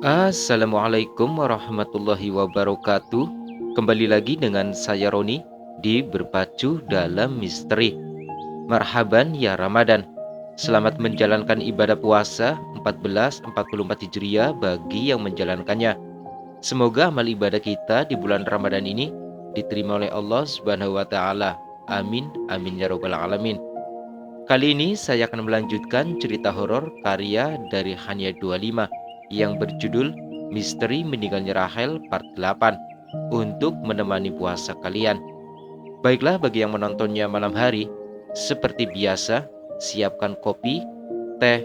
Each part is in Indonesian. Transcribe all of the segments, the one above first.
Assalamualaikum warahmatullahi wabarakatuh. Kembali lagi dengan saya Roni di Berpacu dalam Misteri. Marhaban ya Ramadan. Selamat menjalankan ibadah puasa 1444 Hijriah bagi yang menjalankannya. Semoga amal ibadah kita di bulan Ramadan ini diterima oleh Allah Subhanahu wa taala. Amin amin ya rabbal alamin. Kali ini saya akan melanjutkan cerita horor karya dari Hania 25 yang berjudul Misteri Meninggalnya Rahel Part 8 untuk menemani puasa kalian. Baiklah, bagi yang menontonnya malam hari, seperti biasa, siapkan kopi, teh,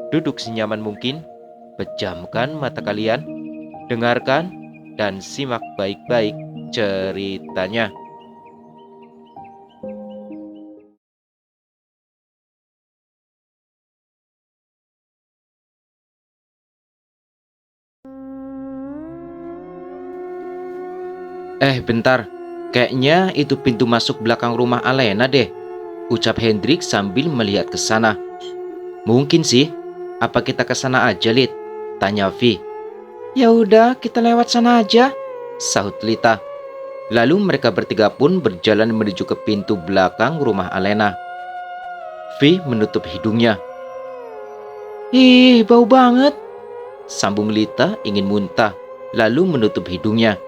duduk senyaman mungkin, pejamkan mata kalian, dengarkan, dan simak baik-baik ceritanya. Bentar, kayaknya itu pintu masuk belakang rumah Alena deh, ucap Hendrik sambil melihat ke sana. Mungkin sih, apa kita ke sana aja, Lid? Tanya Vi. Ya udah, kita lewat sana aja, sahut Lita. Lalu mereka bertiga pun berjalan menuju ke pintu belakang rumah Alena. Vi menutup hidungnya. Ih, bau banget, sambung Lita ingin muntah, lalu menutup hidungnya.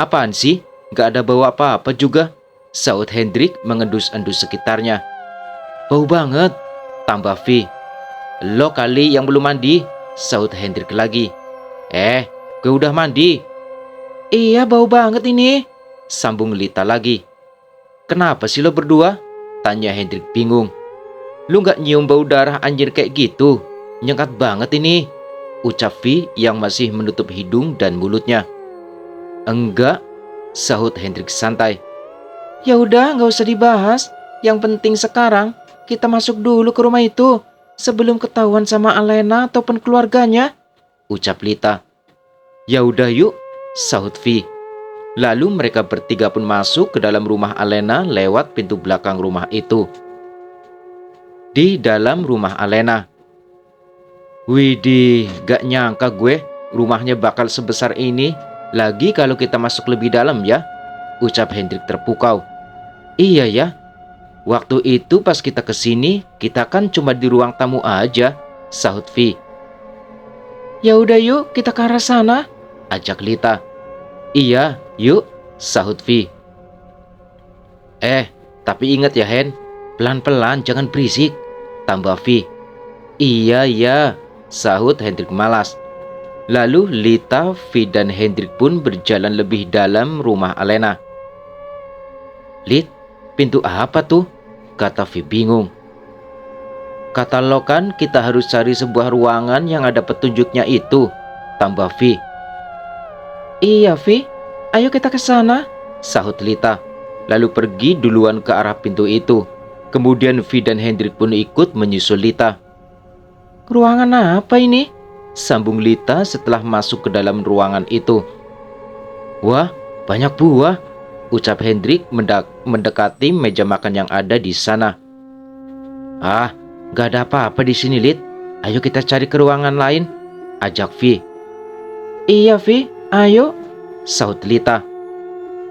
Apaan sih? Gak ada bau apa-apa juga, sahut Hendrik mengendus-endus sekitarnya. Bau banget, tambah Vi. Lo kali yang belum mandi, sahut Hendrik lagi. Gue udah mandi. Iya, bau banget ini, sambung Lita lagi. Kenapa sih lo berdua? Tanya Hendrik bingung. Lu gak nyium bau darah anjir kayak gitu? Nyengat banget ini, ucap Vi yang masih menutup hidung dan mulutnya. Enggak, sahut Hendrik santai. Ya udah, nggak usah dibahas. Yang penting sekarang kita masuk dulu ke rumah itu sebelum ketahuan sama Alena ataupun keluarganya, ucap Lita. Ya udah yuk, sahut Vi. Lalu mereka bertiga pun masuk ke dalam rumah Alena lewat pintu belakang rumah itu. Di dalam rumah Alena. Widih, gak nyangka gue rumahnya bakal sebesar ini. Lagi kalau kita masuk lebih dalam ya, ucap Hendrik terpukau. Iya ya, waktu itu pas kita kesini, kita kan cuma di ruang tamu aja, sahut Vi. Ya udah yuk, kita ke arah sana, ajak Lita. Iya, yuk, sahut Vi. Tapi ingat ya Hen, pelan-pelan jangan berisik, tambah Vi. Iya, sahut Hendrik malas. Lalu Lita, Vi dan Hendrik pun berjalan lebih dalam rumah Alena. Lit, pintu apa tuh? Kata Vi bingung. Kata lo kan kita harus cari sebuah ruangan yang ada petunjuknya itu, tambah Vi. Iya Vi, ayo kita ke sana, sahut Lita. Lalu pergi duluan ke arah pintu itu. Kemudian Vi dan Hendrik pun ikut menyusul Lita. Ruangan apa ini? Sambung Lita setelah masuk ke dalam ruangan itu. Wah, banyak buah, ucap Hendrik mendekati meja makan yang ada di sana. Gak ada apa-apa di sini, Lit. Ayo kita cari ke ruangan lain, ajak Vi. Iya, Vi, ayo, sahut Lita.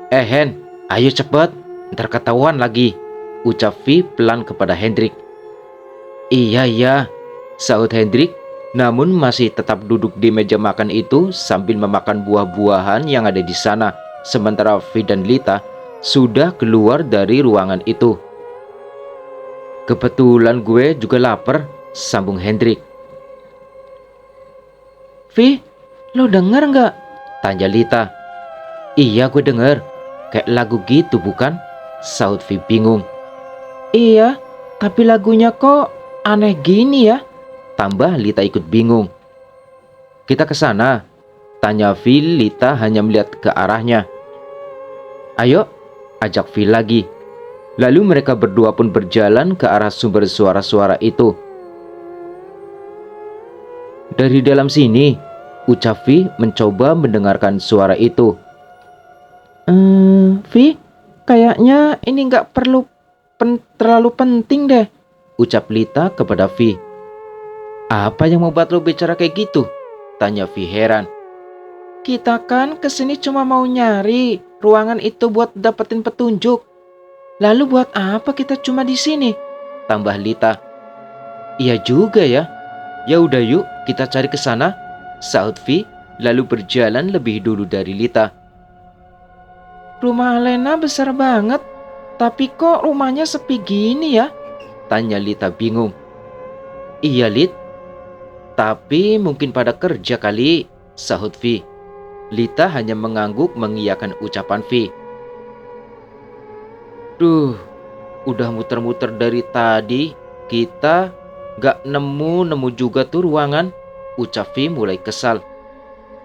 Hen, ayo cepet, ntar ketahuan lagi, ucap Vi pelan kepada Hendrik. Iya, sahut Hendrik, namun masih tetap duduk di meja makan itu sambil memakan buah-buahan yang ada di sana. Sementara Vi dan Lita sudah keluar dari ruangan itu. Kebetulan gue juga lapar, sambung Hendrik. Vi, lo denger nggak? Tanya Lita. Iya, gue denger. Kayak lagu gitu bukan? Sahut Vi bingung. Iya, tapi lagunya kok aneh gini ya? Tambah Lita ikut bingung. Kita ke sana, tanya Vi. Lita hanya melihat ke arahnya. Ayo, ajak Vi lagi. Lalu mereka berdua pun berjalan ke arah sumber suara-suara itu. Dari dalam sini, ucap Vi mencoba mendengarkan suara itu. Vi, kayaknya ini nggak perlu terlalu penting deh, ucap Lita kepada Vi. Apa yang membuat lo bicara kayak gitu? Tanya Vi heran. Kita kan kesini cuma mau nyari ruangan itu buat dapetin petunjuk. Lalu buat apa kita cuma di sini? Tambah Lita. Iya juga ya. Ya udah yuk kita cari ke sana, sahut Vi lalu berjalan lebih dulu dari Lita. Rumah Alena besar banget, tapi kok rumahnya sepi gini ya? Tanya Lita bingung. Iya Lit, tapi mungkin pada kerja kali, sahut Vi. Lita hanya mengangguk mengiyakan ucapan Vi. Duh, udah muter-muter dari tadi, kita gak nemu juga tuh ruangan, ucap Vi mulai kesal.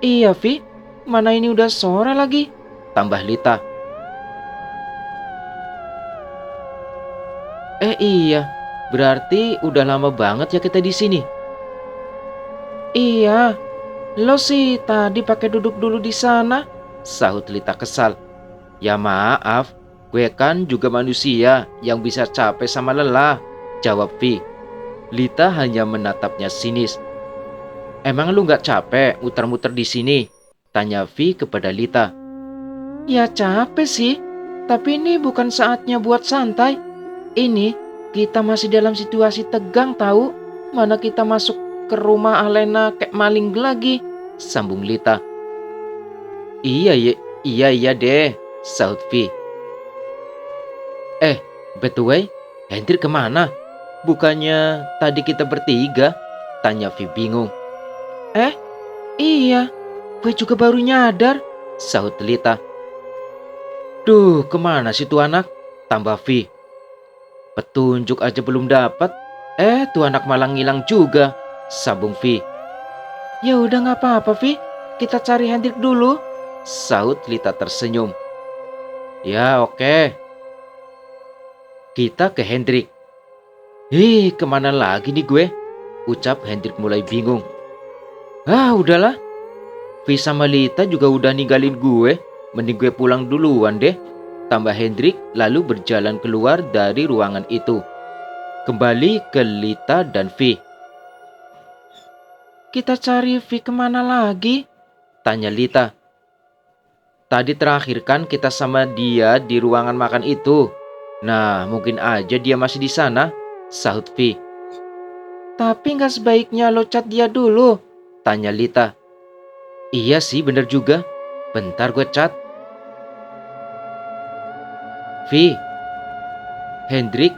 Iya Vi, mana ini udah sore lagi? Tambah Lita. Iya, berarti udah lama banget ya kita di sini. Iya, lo sih tadi pakai duduk dulu di sana, sahut Lita kesal. Ya maaf, gue kan juga manusia yang bisa capek sama lelah, jawab Vi. Lita hanya menatapnya sinis. Emang lu gak capek muter-muter di sini? Tanya Vi kepada Lita. Ya capek sih, tapi ini bukan saatnya buat santai. Ini kita masih dalam situasi tegang tahu. Mana kita masuk ke rumah Alena kayak maling lagi, sambung Lita. Iya deh, sahut Vi. By the way, Hendrik kemana? Bukannya tadi kita bertiga? Tanya Vi bingung. Iya, gue juga baru nyadar, sahut Lita. Duh, kemana sih tuh anak? Tambah Vi. Petunjuk aja belum dapat. Tuh anak malah ngilang juga, sambung Vi. Ya udah nggak apa-apa Vi, kita cari Hendrik dulu, sahut Lita tersenyum. Ya oke. Kita ke Hendrik. Kemana lagi nih gue? Ucap Hendrik mulai bingung. Udahlah. Vi sama Lita juga udah ninggalin gue. Mending gue pulang duluan deh. Tambah Hendrik lalu berjalan keluar dari ruangan itu. Kembali ke Lita dan Vi. Kita cari Vi kemana lagi? Tanya Lita. Tadi terakhir kan kita sama dia di ruangan makan itu. Nah, mungkin aja dia masih di sana, sahut Vi. Tapi nggak sebaiknya lo chat dia dulu, tanya Lita. Iya sih, bener juga. Bentar gue chat. Vi, Hendrik,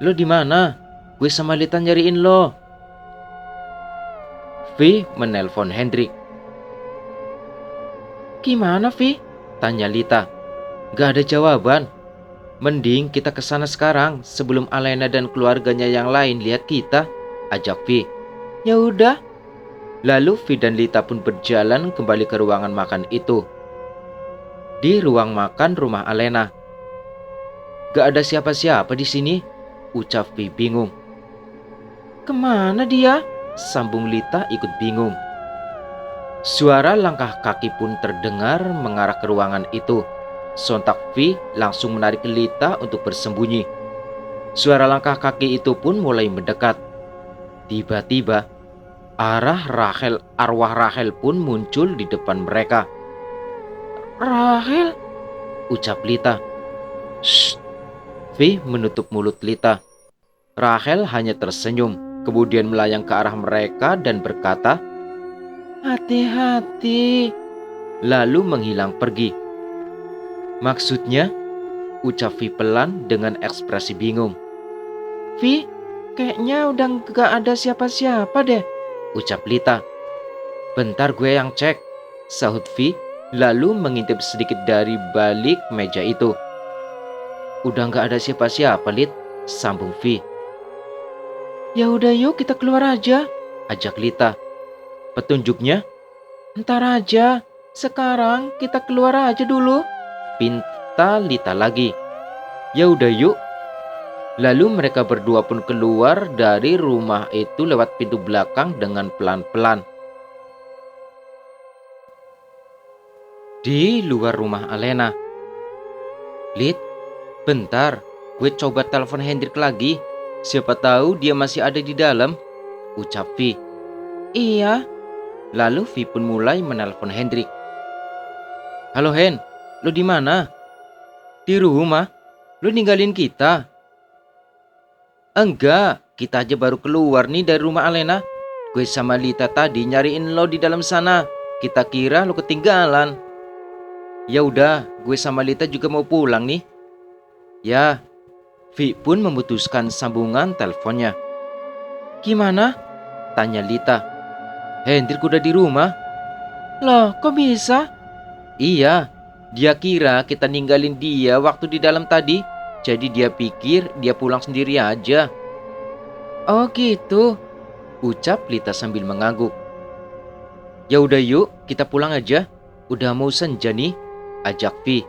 lo di mana? Gue sama Lita nyariin lo. Vi menelpon Hendrik. Gimana Vi? Tanya Lita. Gak ada jawaban. Mending kita kesana sekarang sebelum Alena dan keluarganya yang lain lihat kita, ajak Vi. Ya udah. Lalu Vi dan Lita pun berjalan kembali ke ruangan makan itu. Di ruang makan rumah Alena. Gak ada siapa-siapa di sini, ucap Vi bingung. Kemana dia? Sambung Lita ikut bingung. Suara langkah kaki pun terdengar mengarah ke ruangan itu. Sontak Vi langsung menarik Lita untuk bersembunyi. Suara langkah kaki itu pun mulai mendekat. Tiba-tiba, arwah Rachel pun muncul di depan mereka. Rachel? Ucap Lita. Shh. Vi menutup mulut Lita. Rachel hanya tersenyum, kemudian melayang ke arah mereka dan berkata, "Hati-hati." Lalu menghilang pergi. Maksudnya? Ucap Vi pelan dengan ekspresi bingung. Vi, kayaknya udah gak ada siapa-siapa deh, ucap Lita. Bentar gue yang cek, sahut Vi lalu mengintip sedikit dari balik meja itu. Udah gak ada siapa-siapa, Lit, sambung Vi. Ya udah yuk kita keluar aja, ajak Lita. Petunjuknya? Ntar aja, sekarang kita keluar aja dulu, pinta Lita lagi. Ya udah yuk. Lalu mereka berdua pun keluar dari rumah itu lewat pintu belakang dengan pelan-pelan. Di luar rumah Alena. Lit, bentar, gue coba telepon Hendrik lagi. Siapa tahu dia masih ada di dalam, ucap Vi. Iya, Lalu Vi pun mulai menelpon Hendrik. Halo Hen, lu di mana? Di rumah? Lu ninggalin kita? Enggak, kita aja baru keluar nih dari rumah Alena. Gue sama Lita tadi nyariin lo di dalam sana. Kita kira lo ketinggalan. Ya udah, gue sama Lita juga mau pulang nih. Ya, Vi pun memutuskan sambungan teleponnya. gimana? Tanya Lita. Hendrik udah di rumah? Loh, kok bisa? Iya, dia kira kita ninggalin dia waktu di dalam tadi. Jadi dia pikir dia pulang sendiri aja. Oh gitu. Ucap Lita sambil mengangguk. Ya udah yuk, kita pulang aja. Udah mau senja nih, ajak Vi.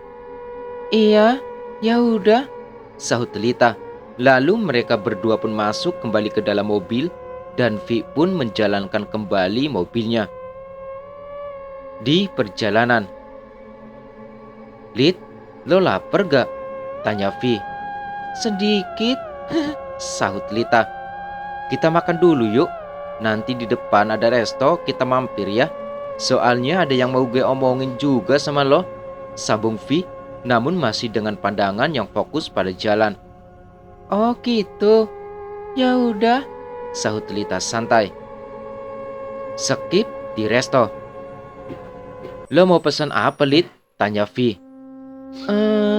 Iya, ya udah. Sahut Lita. Lalu mereka berdua pun masuk kembali ke dalam mobil dan Vi pun menjalankan kembali mobilnya. Di perjalanan, Lit, lo lapar gak? Tanya Vi. Sedikit. Sahut Lita. Kita makan dulu yuk. Nanti di depan ada resto, kita mampir ya. Soalnya ada yang mau gue omongin juga sama lo. Sambung Vi, namun masih dengan pandangan yang fokus pada jalan. Oh gitu. Ya udah. Sahut Lita santai. Skip di resto. Lo mau pesan apa, Lit? Tanya Vi.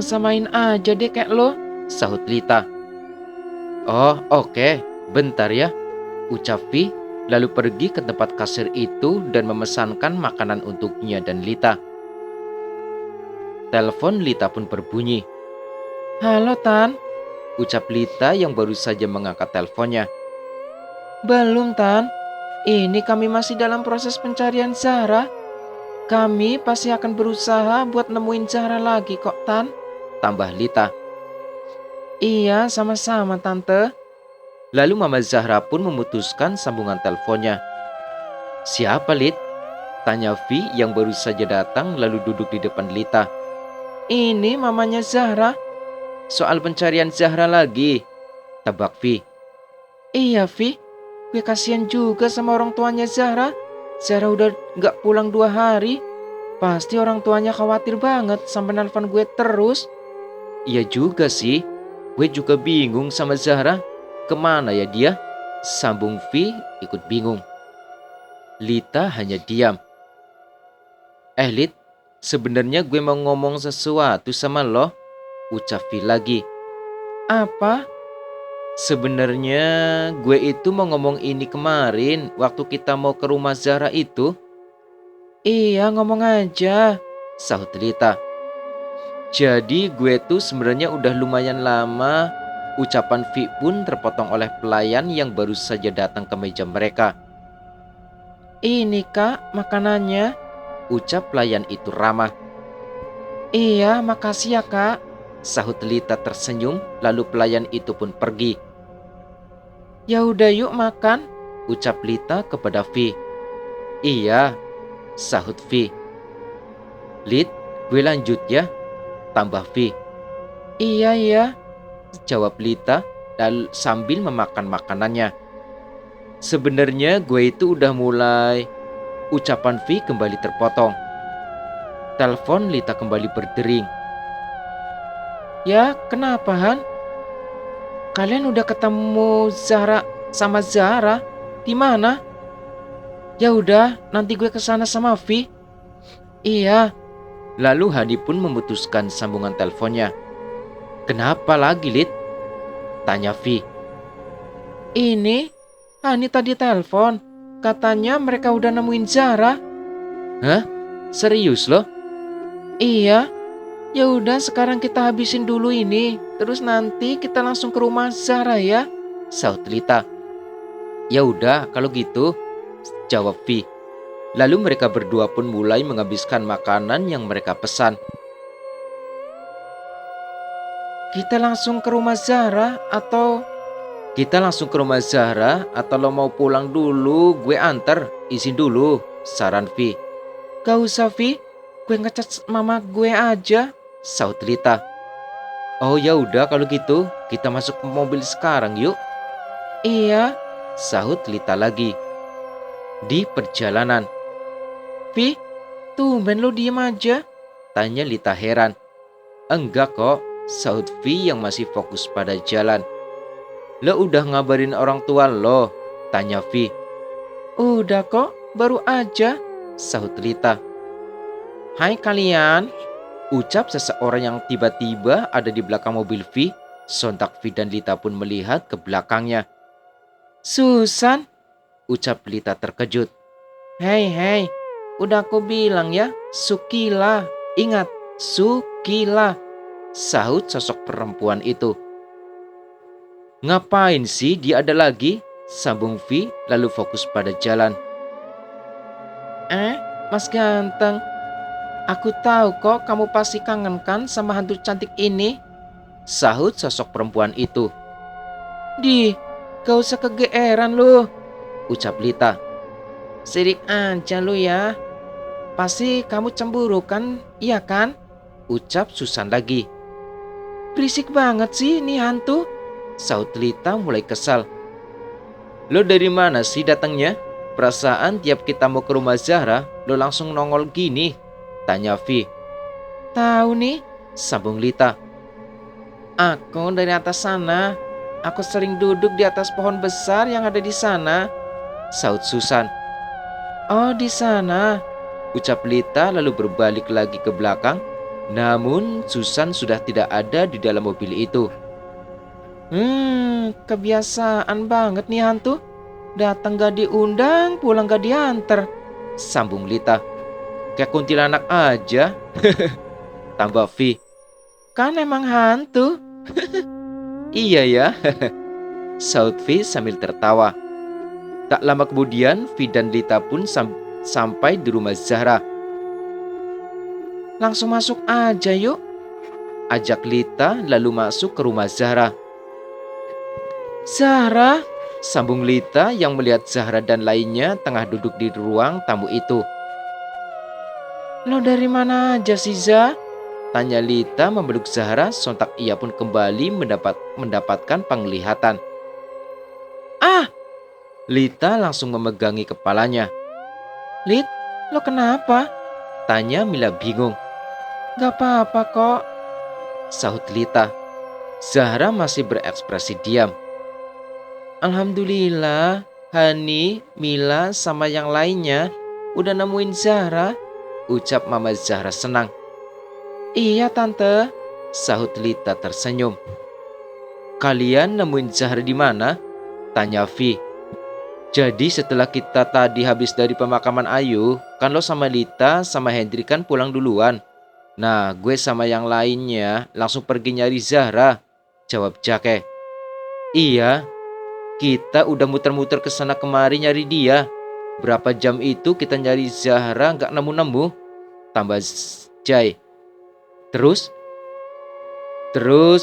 Samain aja deh kayak lo. Sahut Lita. Oh, oke. Bentar ya. Ucap Vi, lalu pergi ke tempat kasir itu dan memesankan makanan untuknya dan Lita. Telepon Lita pun berbunyi. Halo Tan. Ucap Lita yang baru saja mengangkat teleponnya. Belum Tan. Ini kami masih dalam proses pencarian Zahra. Kami pasti akan berusaha buat nemuin Zahra lagi kok Tan. Tambah Lita. Iya, sama-sama Tante. Lalu Mama Zahra pun memutuskan sambungan teleponnya. Siapa, Lit? Tanya Vi yang baru saja datang lalu duduk di depan Lita. Ini mamanya Zahra. Soal pencarian Zahra lagi, tebak Vi. Iya, Vi. Gue kasihan juga sama orang tuanya Zahra. Zahra udah gak pulang 2 hari. Pasti orang tuanya khawatir banget sampai nelpon gue terus. Iya juga sih, gue juga bingung sama Zahra. Kemana ya dia? Sambung Vi ikut bingung. Lita hanya diam. Lit, sebenarnya gue mau ngomong sesuatu sama lo. Ucap Vi lagi. Apa? Sebenarnya gue itu mau ngomong ini kemarin waktu kita mau ke rumah Zahra itu. Iya, ngomong aja. Sahut Lita. Jadi gue tuh sebenarnya udah lumayan lama. Ucapan Vi pun terpotong oleh pelayan yang baru saja datang ke meja mereka. Ini Kak, makanannya. Ucap pelayan itu ramah. Iya, makasih ya Kak. Sahut Lita tersenyum, lalu pelayan itu pun pergi. Ya udah yuk makan. Ucap Lita kepada Vi. Iya, sahut Vi. Lit, gue lanjut ya, tambah Vi. Iya, iya. Jawab Lita lalu sambil memakan makanannya. Sebenarnya gue itu udah mulai. Ucapan Vi kembali terpotong. Telepon Lita kembali berdering. Ya, kenapa Han? Kalian udah ketemu Zahra sama Zahra? Di mana? Ya udah, nanti gue kesana sama Vi. Iya. Lalu Hani pun memutuskan sambungan teleponnya. Kenapa lagi, Lit? Tanya Vi. Ini, Hani tadi telepon. Katanya mereka udah nemuin Zahra. Hah? Serius loh? Iya. Ya udah, sekarang kita habisin dulu ini. Terus nanti kita langsung ke rumah Zahra ya. Sahut Lita. Ya udah, kalau gitu, jawab Vi. Lalu mereka berdua pun mulai menghabiskan makanan yang mereka pesan. Kita langsung ke rumah Zahra atau... Kita langsung ke rumah Zahra atau lo mau pulang dulu, gue antar, izin dulu, saran Vi. Gak usah Vi, gue ngecat mama gue aja. Sahut Lita. Oh ya udah kalau gitu, kita masuk ke mobil sekarang yuk. Iya. Sahut Lita lagi. Di perjalanan, Vi, tumben lo diem aja. tanya Lita heran. Enggak kok, sahut Vi yang masih fokus pada jalan. Lo udah ngabarin orang tua lo? Tanya Vi. Udah kok, baru aja. Sahut Lita. Hai kalian. Ucap seseorang yang tiba-tiba ada di belakang mobil Vi. Sontak Vi dan Lita pun melihat ke belakangnya. Susan. Ucap Lita terkejut. Hei, udah aku bilang ya, Sukila. Ingat, Sukila. Sahut sosok perempuan itu. Ngapain sih dia ada lagi? Sambung Vi lalu fokus pada jalan. Mas ganteng. Aku tahu kok kamu pasti kangen kan sama hantu cantik ini. Sahut sosok perempuan itu. Gak usah kegeeran lu. Ucap Lita. Sirik aja lu ya. Pasti kamu cemburu kan, iya kan? Ucap Susan lagi. Berisik banget sih nih hantu. Sahut Lita mulai kesal. Lo dari mana sih datangnya? Perasaan tiap kita mau ke rumah Zahra, lo langsung nongol gini. Tanya Vi. Tahu nih, Sambung Lita. aku dari atas sana. Aku sering duduk di atas pohon besar yang ada di sana. Sahut Susan. Oh, di sana. Ucap Lita lalu berbalik lagi ke belakang. Namun Susan sudah tidak ada di dalam mobil itu. Kebiasaan banget nih hantu. Datang gak diundang, pulang gak diantar. Sambung Lita. Kayak kuntilanak aja. Tambah Vi. Kan emang hantu. Iya ya. Sahut Vi sambil tertawa. Tak lama kemudian Vi dan Lita pun sampai di rumah Zahra. Langsung masuk aja yuk. Ajak Lita lalu masuk ke rumah Zahra. Zahra, Sambung Lita yang melihat Zahra dan lainnya tengah duduk di ruang tamu itu. lo dari mana aja sih Zah? Tanya Lita memeluk Zahra, sontak ia pun kembali mendapatkan penglihatan. Ah, Lita langsung memegangi kepalanya. Lit, lo kenapa? Tanya Mila bingung. Gak apa-apa kok. Sahut Lita. Zahra masih berekspresi diam. Alhamdulillah, Hani, Mila, sama yang lainnya udah nemuin Zahra. Ucap Mama Zahra senang. Iya tante. Sahut Lita tersenyum. Kalian nemuin Zahra di mana? Tanya Vi. Jadi setelah kita tadi habis dari pemakaman Ayu, kan lo sama Lita sama Hendrik kan pulang duluan. Nah, gue sama yang lainnya langsung pergi nyari Zahra. Jawab Jake. Iya, kita udah muter-muter ke sana kemari nyari dia. Berapa jam itu kita nyari Zahra gak nemu-nemu. Tambah Jai. Terus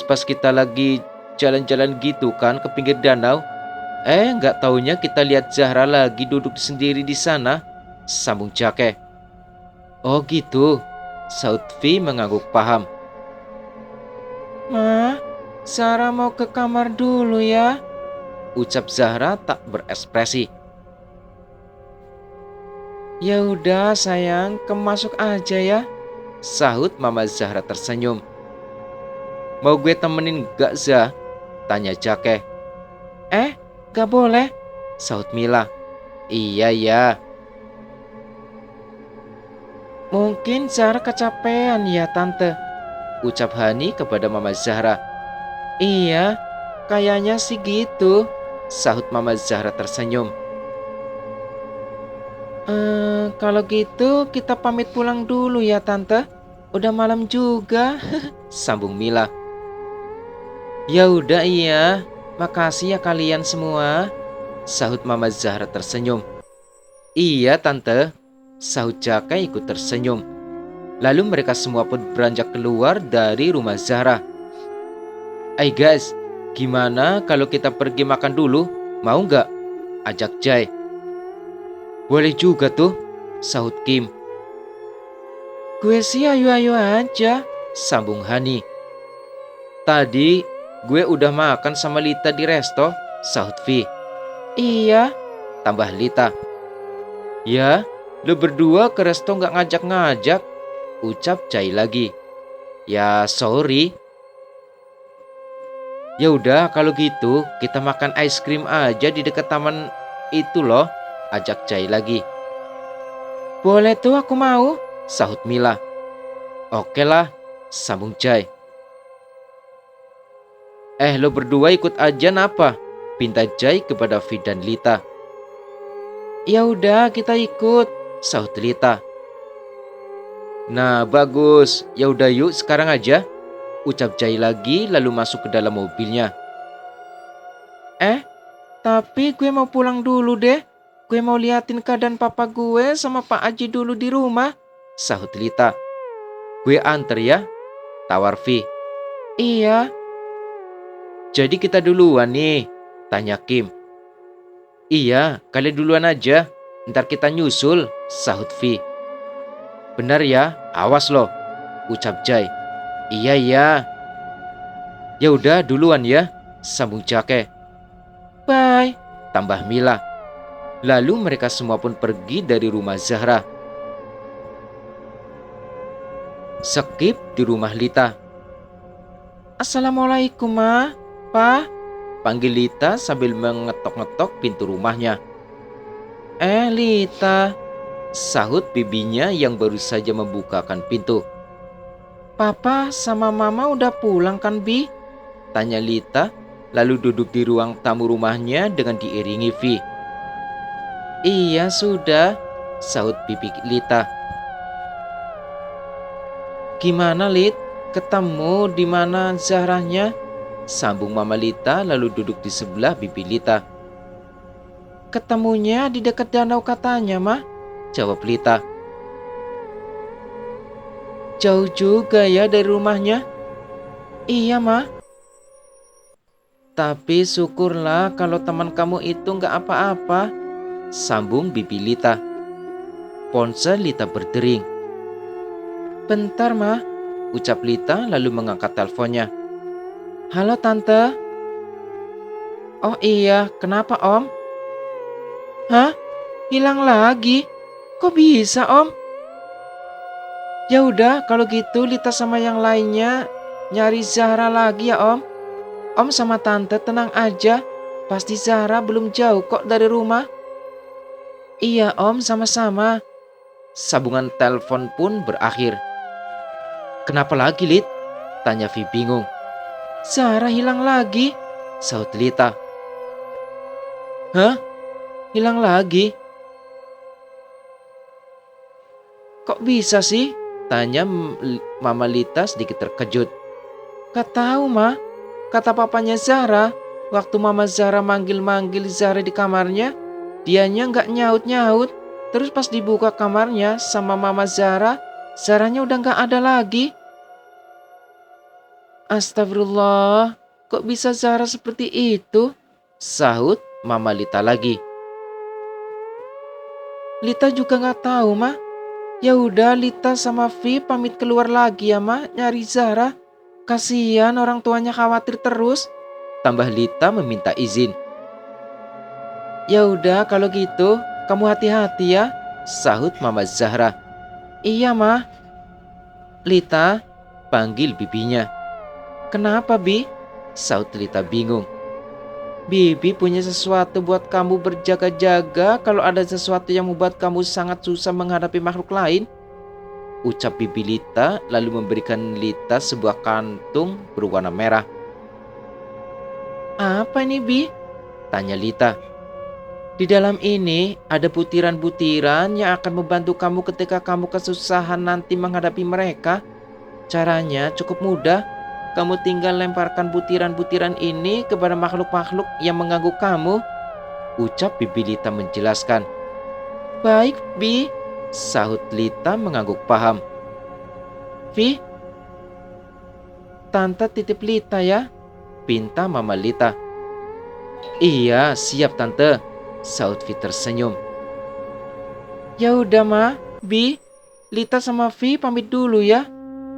pas kita lagi jalan-jalan gitu kan ke pinggir danau, gak taunya kita lihat Zahra lagi duduk sendiri di sana. Sambung Jake. Oh gitu, Sahut Vi mengangguk paham. Ma, Zahra mau ke kamar dulu ya. Ucap Zahra tak berekspresi. Ya udah sayang, kamu masuk aja ya. Sahut Mama Zahra tersenyum. Mau gue temenin gak Zah? Tanya Jake. Gak boleh. Sahut Mila. Iya ya. Mungkin Zahra kecapean ya tante. Ucap Hani kepada Mama Zahra. Iya, kayaknya sih gitu. Sahut Mama Zahra tersenyum. Kalau gitu kita pamit pulang dulu ya tante. Udah malam juga. Sambung Mila. Ya udah iya. Makasih ya kalian semua. Sahut Mama Zahra tersenyum. Iya tante. Sahut Jaka ikut tersenyum. Lalu mereka semua pun beranjak keluar dari rumah Zahra. Guys, gimana kalau kita pergi makan dulu? Mau nggak? Ajak Jai. Boleh juga tuh, sahut Kim. Gue sih ayo-ayo aja, sambung Hani. Tadi gue udah makan sama Lita di resto, sahut Vi. Iya, tambah Lita. Ya, lo berdua ke resto nggak ngajak-ngajak, ucap Jai lagi. Ya, sorry. Ya udah, kalau gitu kita makan es krim aja di dekat taman itu loh, ajak Jai lagi. Boleh tuh, aku mau. Sahut Mila. Oke lah, sambung Jai. Lo berdua ikut aja napa? Pinta Jai kepada Vi dan Lita. Ya udah, kita ikut. Sahut Lita. Nah, bagus. Ya udah yuk sekarang aja, ucap Jai lagi lalu masuk ke dalam mobilnya. Tapi gue mau pulang dulu deh. Gue mau liatin keadaan papa gue sama Pak Aji dulu di rumah. Sahut Lita. Gue anter ya, tawar Vi. Iya. Jadi kita duluan nih, tanya Kim. Iya, kalian duluan aja, ntar kita nyusul, sahut Vi. Benar ya, awas loh, ucap Jai. Iya iya. Ya udah duluan ya, sambung Jake. Bye. Tambah Mila. Lalu mereka semua pun pergi dari rumah Zahra. Skip di rumah Lita. Assalamualaikum, Ma. Pa. Panggil Lita sambil mengetok-ngetok pintu rumahnya. Lita. Sahut bibinya yang baru saja membukakan pintu. Papa sama Mama udah pulang kan, Bi? Tanya Lita, lalu duduk di ruang tamu rumahnya dengan diiringi Vi. Iya, sudah. Sahut bibi Lita. Gimana, Lit? Ketemu di mana Zahranya? Sambung Mama Lita lalu duduk di sebelah bibi Lita. Ketemunya di dekat danau katanya, Ma. Jawab Lita. Jauh juga ya dari rumahnya. Iya, Ma. Tapi syukurlah kalau teman kamu itu nggak apa-apa. Sambung bibi Lita. Ponsel Lita berdering. Bentar, Ma. Ucap Lita lalu mengangkat teleponnya. Halo, Tante. Oh iya, kenapa, Om? Hah? Hilang lagi? Kok bisa, Om? Ya udah, kalau gitu Lita sama yang lainnya nyari Zahra lagi ya, Om. Om sama Tante tenang aja. Pasti Zahra belum jauh kok dari rumah. Iya, Om, sama-sama. Sambungan telepon pun berakhir. Kenapa lagi, Lit? Tanya Vi bingung. Zahra hilang lagi. Sahut Lita. Hah? Hilang lagi? Kok bisa sih? Tanya Mama Lita sedikit terkejut. Gak tahu, Ma. Kata papanya Zahra, waktu Mama Zahra manggil-manggil Zahra di kamarnya, dianya nggak nyaut-nyaut. Terus pas dibuka kamarnya sama Mama Zahra, Zahranya udah nggak ada lagi. Astagfirullah, kok bisa Zahra seperti itu? Sahut Mama Lita lagi. Lita juga nggak tahu, Ma. Ya udah, Lita sama Vi pamit keluar lagi ya, Ma, nyari Zahra. Kasihan orang tuanya khawatir terus. Tambah Lita meminta izin. Ya udah, kalau gitu kamu hati-hati ya, Sahut Mama Zahra. Iya, Ma. Lita, panggil bibinya. Kenapa, Bi? Sahut Lita bingung. Bibi punya sesuatu buat kamu berjaga-jaga kalau ada sesuatu yang membuat kamu sangat susah menghadapi makhluk lain. Ucap bibi Lita lalu memberikan Lita sebuah kantung berwarna merah. Apa ini, Bi? Tanya Lita. Di dalam ini ada butiran-butiran yang akan membantu kamu ketika kamu kesusahan nanti menghadapi mereka. Caranya cukup mudah. Kamu tinggal lemparkan butiran-butiran ini kepada makhluk-makhluk yang mengganggu kamu. Ucap bibi Lita menjelaskan. Baik, Bi. Sahut Lita mengangguk paham. Vi, Tante titip Lita ya, pinta Mama Lita. Iya, siap Tante. Sahut Vi tersenyum. Ya udah, Ma. Bi, Lita sama Vi pamit dulu ya.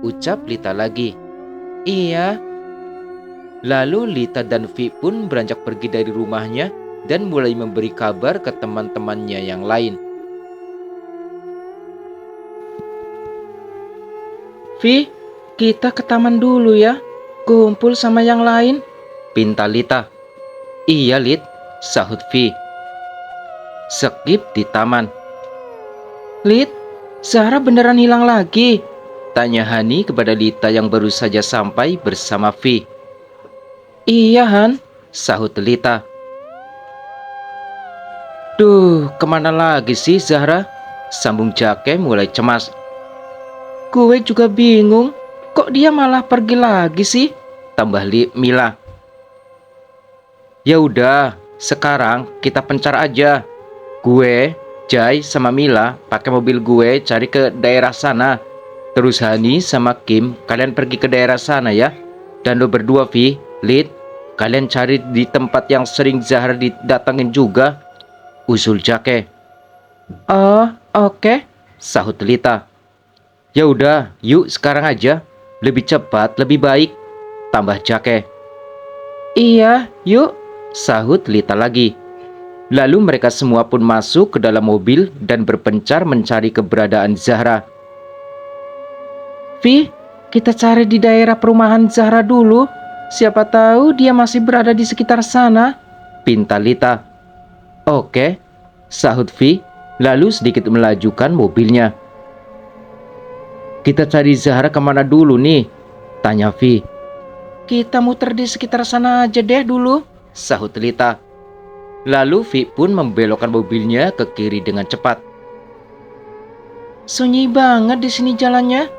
Ucap Lita lagi. Iya. Lalu Lita dan Vi pun beranjak pergi dari rumahnya dan mulai memberi kabar ke teman-temannya yang lain. Vi, kita ke taman dulu ya. Kumpul sama yang lain. Pinta Lita. Iya, Lit, sahut Vi. Skip di taman. Lit, Zahra beneran hilang lagi. Tanya Hani kepada Lita yang baru saja sampai bersama Vi. Iya, Han. Sahut Lita. Duh, kemana lagi sih Zahra? Sambung Jake mulai cemas. Gue juga bingung. Kok dia malah pergi lagi sih? Tambah Mila. Ya udah, sekarang kita pencar aja. Gue, Jai sama Mila pakai mobil gue cari ke daerah sana. Terus Hani sama Kim, kalian pergi ke daerah sana ya. Dan lo berdua Vi, Lid, kalian cari di tempat yang sering Zahra didatengin juga. Usul Jake. Oh, oke. Sahut Lita. Ya udah, yuk sekarang aja. Lebih cepat, lebih baik. Tambah Jake. Iya, yuk. Sahut Lita lagi. Lalu mereka semua pun masuk ke dalam mobil dan berpencar mencari keberadaan Zahra. Vi, kita cari di daerah perumahan Zahra dulu. Siapa tahu dia masih berada di sekitar sana. Pinta Lita. Oke, sahut Vi, lalu sedikit melajukan mobilnya. Kita cari Zahra kemana dulu nih? Tanya Vi. Kita muter di sekitar sana aja deh dulu. Sahut Lita. Lalu Vi pun membelokkan mobilnya ke kiri dengan cepat. Sunyi banget di sini jalannya.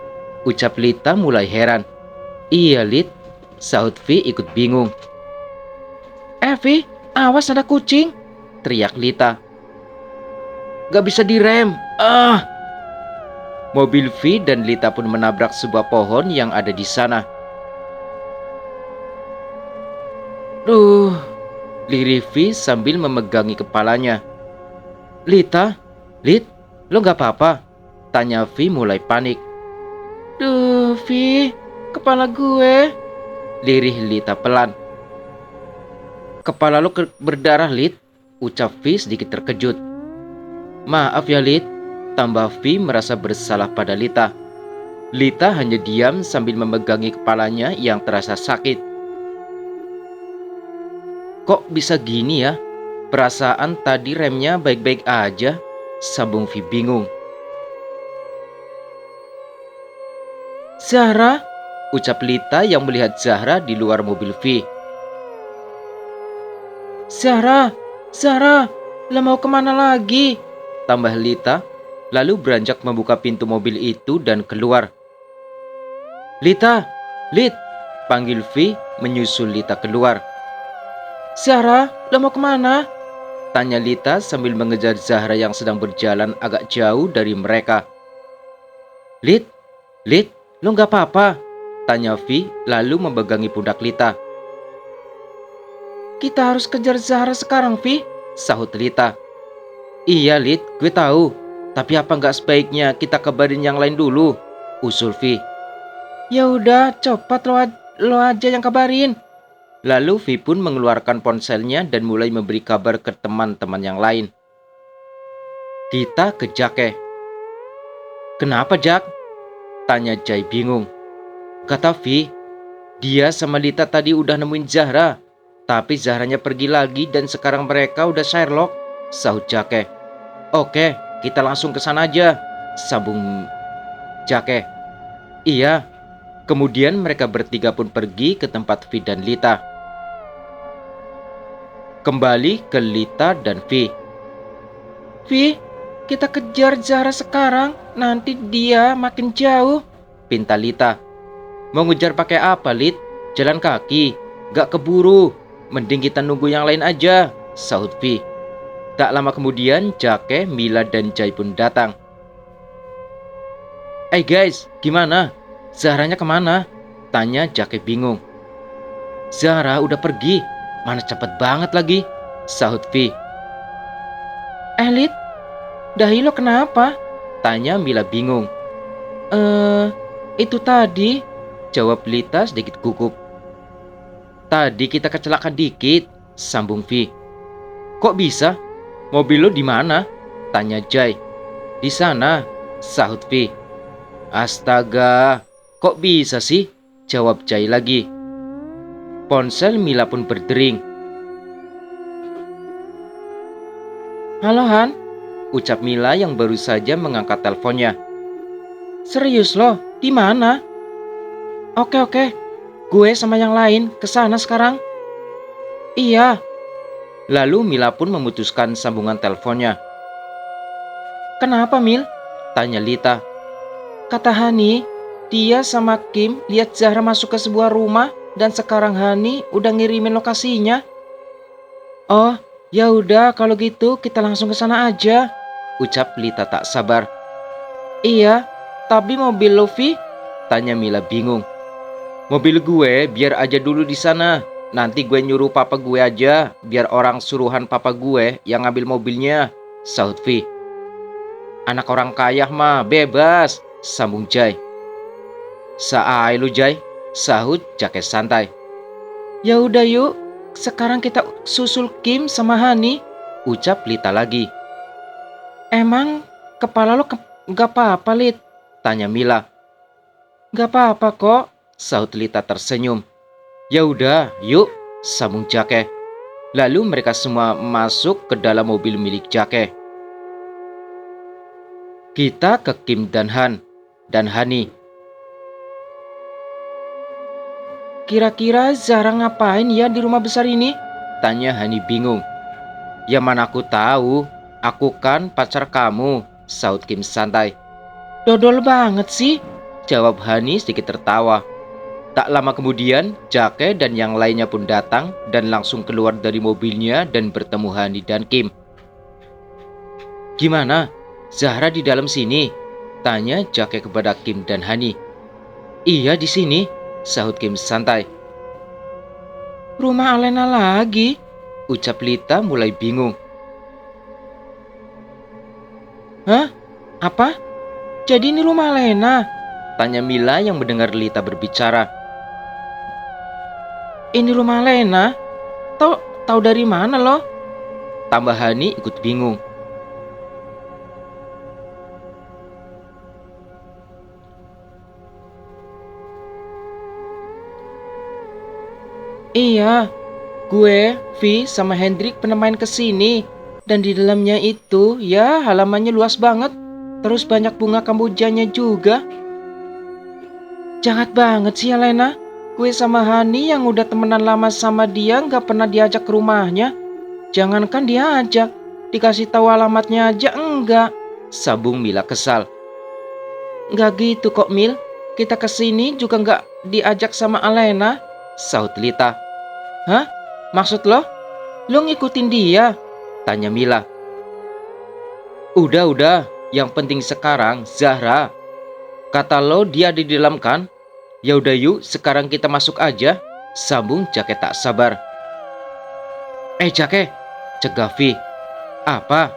Ucap Lita mulai heran. Iya, Lit, sahut Vi ikut bingung. Vi, awas ada kucing. Teriak Lita. Gak bisa direm. Mobil Vi dan Lita pun menabrak sebuah pohon yang ada di sana. Duh, lirih Vi sambil memegangi kepalanya. Lita, Lit, lo gak apa-apa? Tanya Vi mulai panik. Duh, Vi, kepala gue. Lirih Lita pelan. Kepala lo berdarah, Lit, ucap Vi sedikit terkejut. Maaf ya, Lit, tambah Vi merasa bersalah pada Lita. Lita hanya diam sambil memegangi kepalanya yang terasa sakit. Kok bisa gini ya? Perasaan tadi remnya baik-baik aja, sambung Vi bingung. Zahra, ucap Lita yang melihat Zahra di luar mobil Vi. Zahra, lo mau kemana lagi? Tambah Lita, lalu beranjak membuka pintu mobil itu dan keluar. Lita, Lit, panggil Vi menyusul Lita keluar. Zahra, lo mau kemana? Tanya Lita sambil mengejar Zahra yang sedang berjalan agak jauh dari mereka. Lit, lo gak apa-apa? Tanya Vi lalu memegangi pundak Lita. Kita harus kejar Zahra sekarang, Vi, sahut Lita. Iya, Lit, gue tahu. Tapi apa nggak sebaiknya kita kabarin yang lain dulu? Usul Vi. Ya udah, cepat lo aja yang kabarin. Lalu Vi pun mengeluarkan ponselnya dan mulai memberi kabar ke teman-teman yang lain. Kita ke Jake. Kenapa, Jak? Tanya Jai bingung. Kata Vi, dia sama Lita tadi udah nemuin Zahra. Tapi Zahranya pergi lagi dan sekarang mereka udah Sherlock, sahut Jake. Oke, kita langsung ke sana aja, sambung Jake. Iya. Kemudian mereka bertiga pun pergi ke tempat Vi dan Lita. Kembali ke Lita dan Vi. Vi, kita kejar Zahra sekarang, nanti dia makin jauh, pinta Lita. Mau ngejar pakai apa, Lit? Jalan kaki, gak keburu. Mending kita nunggu yang lain aja, sahut Vi. Tak lama kemudian Jake, Mila dan Jai pun datang. Guys, gimana? Zahranya kemana? Tanya Jake bingung. Zahra udah pergi, mana cepet banget lagi, sahut Vi. Lit, dahi lo kenapa? Tanya Mila bingung. Itu tadi, jawab Lita sedikit gugup. Tadi kita kecelakaan dikit, sambung Vi. Kok bisa? Mobil lo di mana? Tanya Jai. Di sana, sahut Vi. Astaga, Kok bisa sih? Jawab Jai lagi. Ponsel Mila pun berdering. Halo Han, Ucap Mila yang baru saja mengangkat teleponnya. serius loh, di mana? Oke, gue sama yang lain kesana sekarang. Iya, Lalu Mila pun memutuskan sambungan teleponnya. kenapa Mil? Tanya Lita. Kata Hani, dia sama Kim lihat Zahra masuk ke sebuah rumah dan sekarang Hani udah ngirimin lokasinya. Oh, ya udah kalau gitu kita langsung ke sana aja. Ucap Lita tak sabar. Iya, tapi mobil Luffy? Tanya Mila bingung. Mobil gue biar aja dulu di sana. Nanti gue nyuruh papa gue aja. Biar orang suruhan papa gue yang ngambil mobilnya. Sahut Vi. Anak orang kaya mah bebas. Sambung Jai. Saai lu Jai. Sahut Jake santai. Ya udah yuk, sekarang kita susul Kim sama Hani. Ucap Lita lagi. Emang kepala lo gak apa-apa, Lid? Tanya Mila. Gak apa-apa kok. Sahut Lita tersenyum. Ya udah, yuk, sambung Jake. Lalu mereka semua masuk ke dalam mobil milik Jake. Kita ke Kim dan Han dan Hani. Kira-kira Zahra ngapain ya di rumah besar ini? Tanya Hani bingung. Ya mana aku tahu, aku kan pacar kamu, sahut Kim santai. Dodol banget sih. Jawab Hani sedikit tertawa. Tak lama kemudian, Jake dan yang lainnya pun datang dan langsung keluar dari mobilnya dan bertemu Hani dan Kim. Gimana? Zahra di dalam sini? Tanya Jake kepada Kim dan Hani. Iya di sini, sahut Kim santai. Rumah Alena lagi. Ucap Lita mulai bingung. Hah? Apa? Jadi ini rumah Alena? Tanya Mila yang mendengar Lita berbicara. Ini rumah Alena? Tahu dari mana lo? Tambah Hani ikut bingung. Iya, gue, Vi, sama Hendrik pernah main ke sini. Dan di dalamnya itu, ya halamannya luas banget. Terus banyak bunga kambojanya juga. Jahat banget sih Alena. Gue sama Hani yang udah temenan lama sama dia nggak pernah diajak ke rumahnya. Jangankan diajak, dikasih tahu alamatnya aja enggak. Sambung Mila kesal. Nggak gitu kok Mil. Kita kesini juga nggak diajak sama Alena. Sahut Lita. Hah? Maksud lo? Lo ngikutin dia? Tanya Mila. Udah, yang penting sekarang Zahra. Kata lo dia di dalam kan? Ya udah yuk, sekarang kita masuk aja. Sambung Jake tak sabar. Jake, cegah Vi. Apa?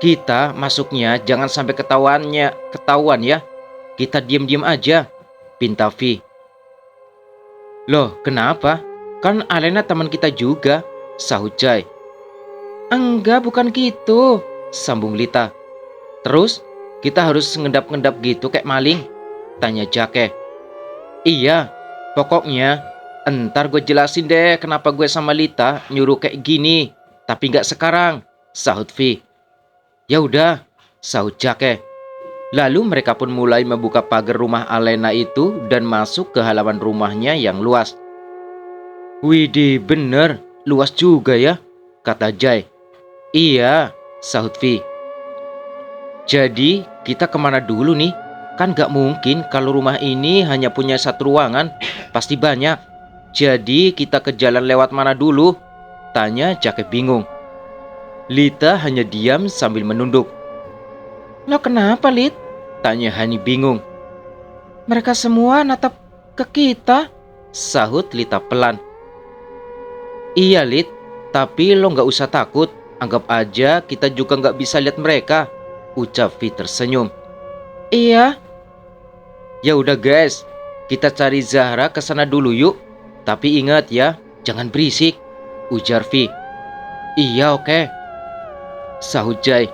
Kita masuknya jangan sampai ketahuan ya. Kita diam-diam aja, pinta Vi. Loh, kenapa? Kan Alena teman kita juga, sahut Jai. Enggak, bukan gitu. Sambung Lita. Terus, kita harus ngendap-ngendap gitu kayak maling? Tanya Jake. Iya, pokoknya entar gue jelasin deh kenapa gue sama Lita nyuruh kayak gini. Tapi gak sekarang, sahut Vi. Ya udah, sahut Jake. Lalu mereka pun mulai membuka pagar rumah Alena itu dan masuk ke halaman rumahnya yang luas. Widih, bener, luas juga ya, kata Jai. Iya, sahut Vi. Jadi, kita kemana dulu nih? Kan gak mungkin kalau rumah ini hanya punya satu ruangan, pasti banyak. Jadi, kita ke jalan lewat mana dulu? Tanya Jake bingung. Lita hanya diam sambil menunduk. Lo kenapa, Lid? Tanya Hani bingung. Mereka semua natap ke kita. Sahut Lita pelan. Iya Lid, tapi lo gak usah takut. Anggap aja kita juga gak bisa lihat mereka, ucap Vi tersenyum. Iya. Ya udah guys, kita cari Zahra ke sana dulu yuk. Tapi ingat ya, jangan berisik, ujar Vi. Iya oke, sahut Jai.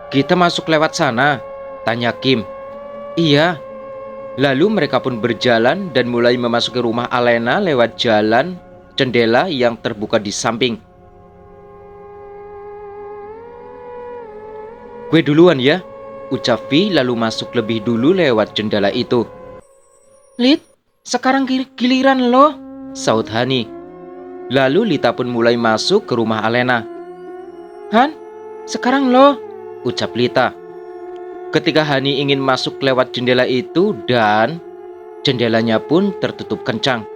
Kita masuk lewat sana, tanya Kim. Iya. Lalu mereka pun berjalan dan mulai memasuki rumah Alena lewat jalan jendela yang terbuka di samping. Gue duluan ya, ucap Vi lalu masuk lebih dulu lewat jendela itu. Lid, sekarang giliran lo. Saut Hani. Lalu Lita pun mulai masuk ke rumah Alena. Han, sekarang lo. Ucap Lita. Ketika Hani ingin masuk lewat jendela itu dan jendelanya pun tertutup kencang.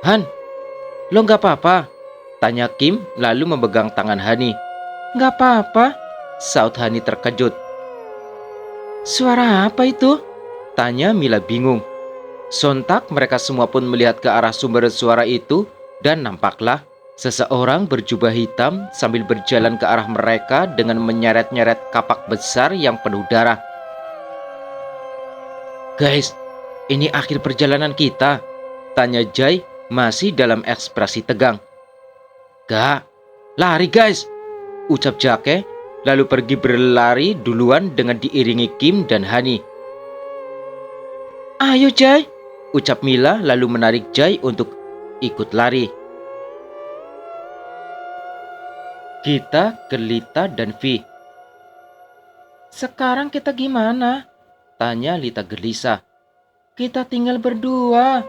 Han, lo gak apa-apa? Tanya Kim lalu memegang tangan Hani. Gak apa-apa. Saut Hani terkejut. Suara apa itu? Tanya Mila bingung. Sontak mereka semua pun melihat ke arah sumber suara itu dan nampaklah seseorang berjubah hitam sambil berjalan ke arah mereka dengan menyeret-nyeret kapak besar yang penuh darah. Guys, ini akhir perjalanan kita, tanya Jai masih dalam ekspresi tegang. Gak, lari guys, ucap Jake lalu pergi berlari duluan dengan diiringi Kim dan Hani. Ayo Jai, ucap Mila lalu menarik Jai untuk ikut lari. Kita ke Lita dan Vi. Sekarang kita gimana? Tanya Lita gelisah. Kita tinggal berdua.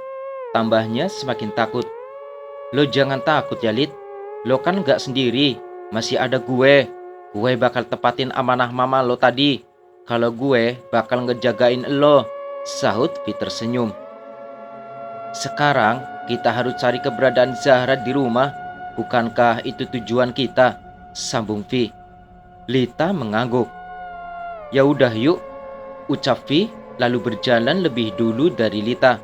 Tambahnya semakin takut. Lo jangan takut ya Lit. Lo kan gak sendiri. Masih ada gue. Gue bakal tepatin amanah mama lo tadi. Kalau gue bakal ngejagain lo. Sahut Vi tersenyum. Sekarang kita harus cari keberadaan Zahra di rumah. Bukankah itu tujuan kita? Sambung Vi. Lita mengangguk. Ya udah yuk, ucap Vi lalu berjalan lebih dulu dari Lita.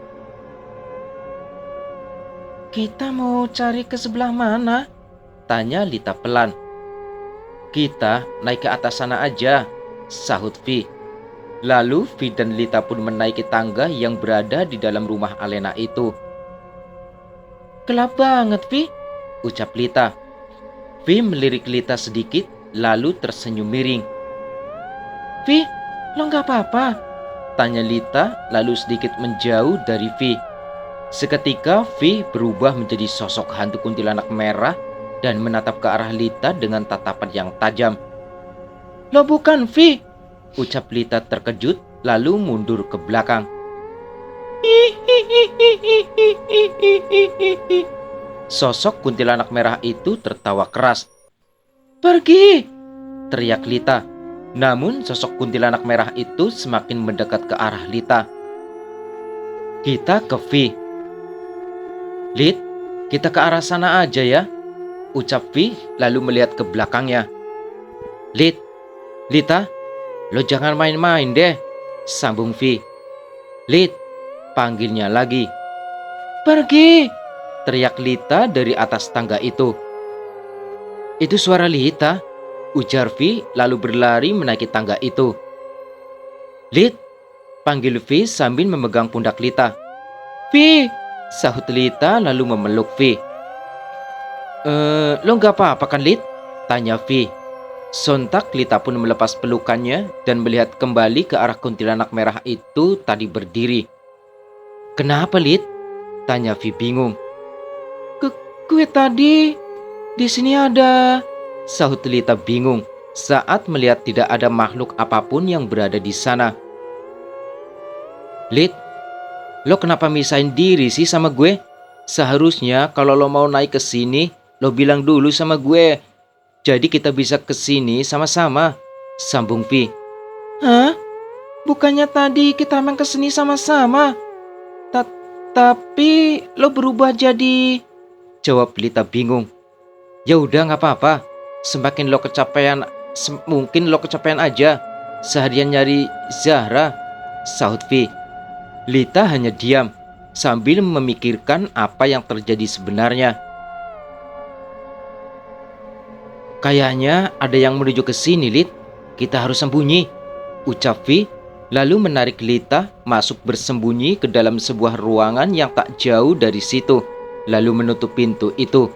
Kita mau cari ke sebelah mana? Tanya Lita pelan. Kita naik ke atas sana aja, sahut Vi. Lalu Vi dan Lita pun menaiki tangga yang berada di dalam rumah Alena itu. Gelap banget, Vi, ucap Lita. Vi melirik Lita sedikit, lalu tersenyum miring. Vi, lo gak apa-apa? Tanya Lita, lalu sedikit menjauh dari Vi. Seketika Vi berubah menjadi sosok hantu kuntilanak merah dan menatap ke arah Lita dengan tatapan yang tajam. Lo bukan Vi, ucap Lita terkejut, lalu mundur ke belakang. Sosok kuntilanak merah itu tertawa keras. Pergi, teriak Lita. Namun sosok kuntilanak merah itu semakin mendekat ke arah Lita. Kita ke Vi. Lit, kita ke arah sana aja ya, ucap Vi lalu melihat ke belakangnya. Lit, Lita, lo jangan main-main deh, sambung Vi. Lit, panggilnya lagi. Pergi, teriak Lita dari atas tangga itu. Itu suara Lita, ujar Vi lalu berlari menaiki tangga itu. Lit, panggil Vi sambil memegang pundak Lita. Vi, sahut Lita lalu memeluk Vi. Lo gak apa-apa kan Lit? Tanya Vi. Sontak Lita pun melepas pelukannya dan melihat kembali ke arah kuntilanak merah itu tadi berdiri. Kenapa Lit? Tanya Vi bingung. Gue tadi di sini ada, sahut Lita bingung saat melihat tidak ada makhluk apapun yang berada di sana. Lit, lo kenapa misahin diri sih sama gue? Seharusnya kalau lo mau naik ke sini, lo bilang dulu sama gue. Jadi kita bisa ke sini sama-sama, sambung Vi. Hah? Bukannya tadi kita main ke sini sama-sama? Tapi lo berubah jadi, jawab Lita bingung. Ya udah nggak apa-apa. Semakin lo kecapean, mungkin lo kecapean aja. Seharian nyari Zahra, sahut Vi. Lita hanya diam sambil memikirkan apa yang terjadi sebenarnya. Kayaknya ada yang menuju ke sini, Lit. Kita harus sembunyi, ucap Vi, lalu menarik Lita masuk bersembunyi ke dalam sebuah ruangan yang tak jauh dari situ, lalu menutup pintu itu.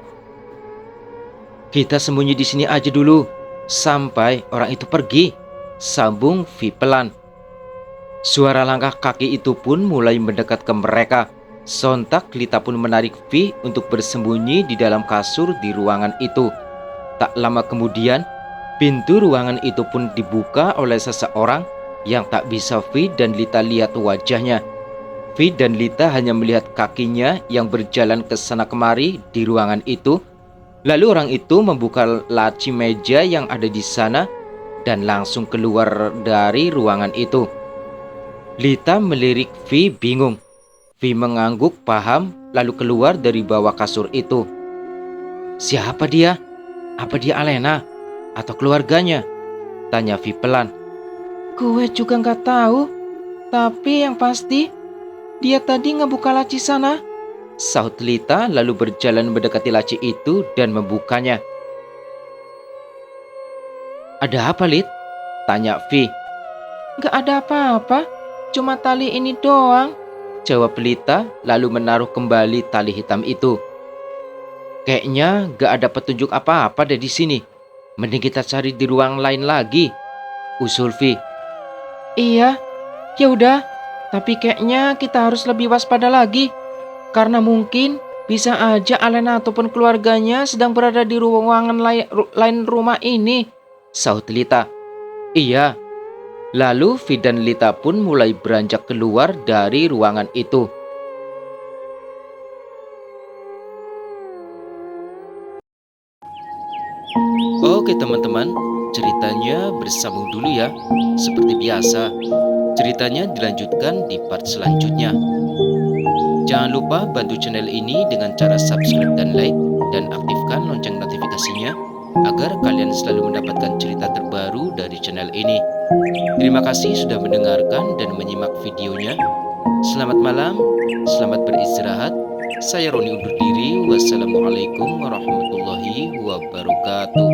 Kita sembunyi di sini aja dulu, sampai orang itu pergi, sambung Vi pelan. Suara langkah kaki itu pun mulai mendekat ke mereka. Sontak Lita pun menarik Vi untuk bersembunyi di dalam kasur di ruangan itu. Tak lama kemudian, pintu ruangan itu pun dibuka oleh seseorang yang tak bisa Vi dan Lita lihat wajahnya. Vi dan Lita hanya melihat kakinya yang berjalan ke sana kemari di ruangan itu. Lalu orang itu membuka laci meja yang ada di sana dan langsung keluar dari ruangan itu. Lita melirik Vi bingung. Vi mengangguk paham lalu keluar dari bawah kasur itu. Siapa dia? Apa dia Alena? Atau keluarganya? Tanya Vi pelan. Gue juga nggak tahu, tapi yang pasti dia tadi ngebuka laci sana. Sahut Lita lalu berjalan mendekati laci itu dan membukanya. Ada apa, Lit? Tanya Vi. Nggak ada apa-apa, cuma tali ini doang. Jawab Lita lalu menaruh kembali tali hitam itu. Kayaknya gak ada petunjuk apa-apa deh di sini. Mending kita cari di ruang lain lagi, usul Vi. Iya, ya udah. Tapi kayaknya kita harus lebih waspada lagi. Karena mungkin bisa aja Alena ataupun keluarganya sedang berada di ruangan lain rumah ini. Sahut Lita. Iya. Lalu Vi dan Lita pun mulai beranjak keluar dari ruangan itu. Oke teman-teman, ceritanya bersambung dulu ya. Seperti biasa, ceritanya dilanjutkan di part selanjutnya. Jangan lupa bantu channel ini dengan cara subscribe dan like, dan aktifkan lonceng notifikasinya agar kalian selalu mendapatkan cerita terbaru dari channel ini. Terima kasih sudah mendengarkan dan menyimak videonya. Selamat malam, selamat beristirahat. Saya Roni undur diri. Wassalamualaikum warahmatullahi wabarakatuh.